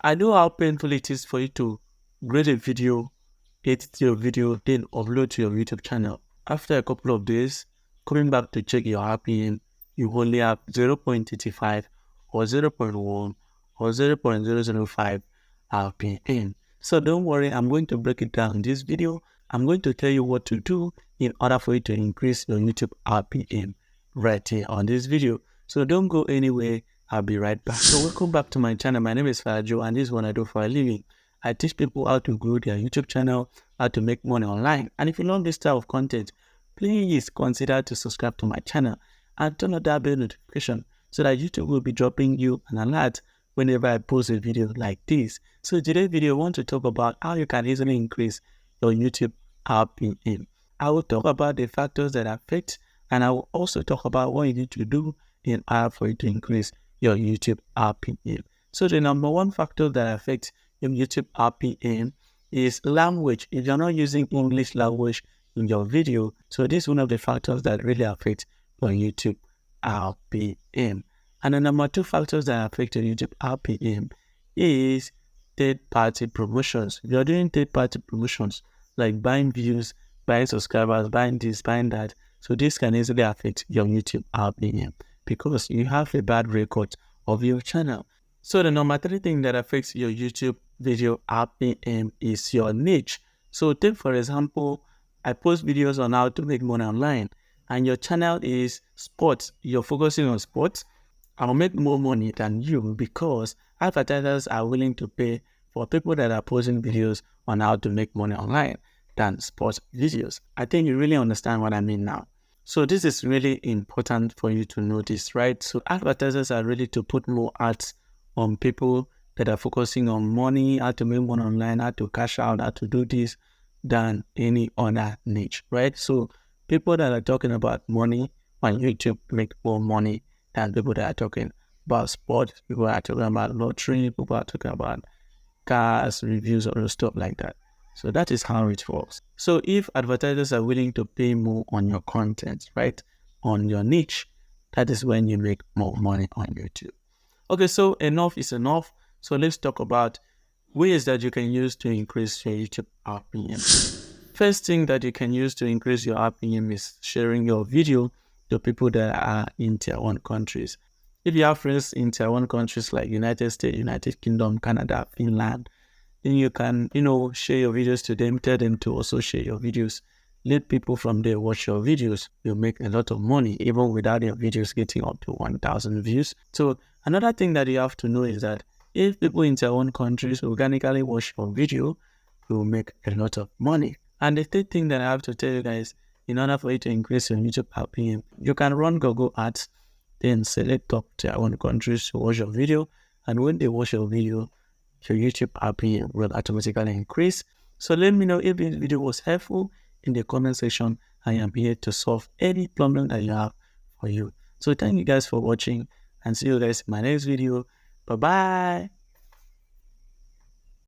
I know how painful it is for you to grade a video, edit your video, then upload to your YouTube channel. After a couple of days, coming back to check your RPM, you only have 0.85 or 0.1 or 0.005 RPM. So don't worry, I'm going to break it down in this video. I'm going to tell you what to do in order for you to increase your YouTube RPM right here on this video. So don't go anywhere. I'll be right back. So welcome back to my channel. My name is Fajo and this is what I do for a living. I teach people how to grow their YouTube channel, how to make money online. And if you love this type of content, please consider to subscribe to my channel and turn on that bell notification so that YouTube will be dropping you an alert whenever I post a video like this. So today's video, I want to talk about how you can easily increase your YouTube RPM. I will talk about the factors that affect, and I will also talk about what you need to do in order for you to increase your YouTube RPM. So the number one factor that affects your YouTube RPM is language. If you're not using English language in your video, so this is one of the factors that really affect your YouTube RPM. And the number two factors that affect your YouTube RPM is third-party promotions. If you're doing third-party promotions like buying views, buying subscribers, buying this, buying that, so this can easily affect your YouTube RPM because you have a bad record of your channel. So the number three thing that affects your YouTube video RPM is your niche. So take for example, I post videos on how to make money online and your channel is sports. You're focusing on sports. I'll make more money than you because advertisers are willing to pay for people that are posting videos on how to make money online than sports videos. I think you really understand what I mean now. So this is really important for you to notice, right? So advertisers are ready to put more ads on people that are focusing on money, how to make money online, how to cash out, how to do this than any other niche, right? So people that are talking about money on YouTube make more money than people that are talking about sports, people that are talking about lottery, people are talking about cars, reviews, or stuff like that. So that is how it works. So if advertisers are willing to pay more on your content, right, on your niche, that is when you make more money on YouTube. Okay, so enough is enough. So let's talk about ways that you can use to increase your YouTube RPM. First thing that you can use to increase your RPM is sharing your video to people that are in tier 1 countries. If you have friends in tier 1 countries like United States, United Kingdom, Canada, Finland, then you can, share your videos to them, tell them to also share your videos. Let people from there watch your videos. You'll make a lot of money even without your videos getting up to 1,000 views. So another thing that you have to know is that if people in their own countries organically watch your video, you'll make a lot of money. And the third thing that I have to tell you guys, in order for you to increase your YouTube RPM, you can run Google Ads, then select top tier 1 countries to watch your video. And when they watch your video, your YouTube RPM will automatically increase. So let me know if this video was helpful in the comment section. I am here to solve any problem that you have for you. So thank you guys for watching and see you guys in my next video. Bye bye.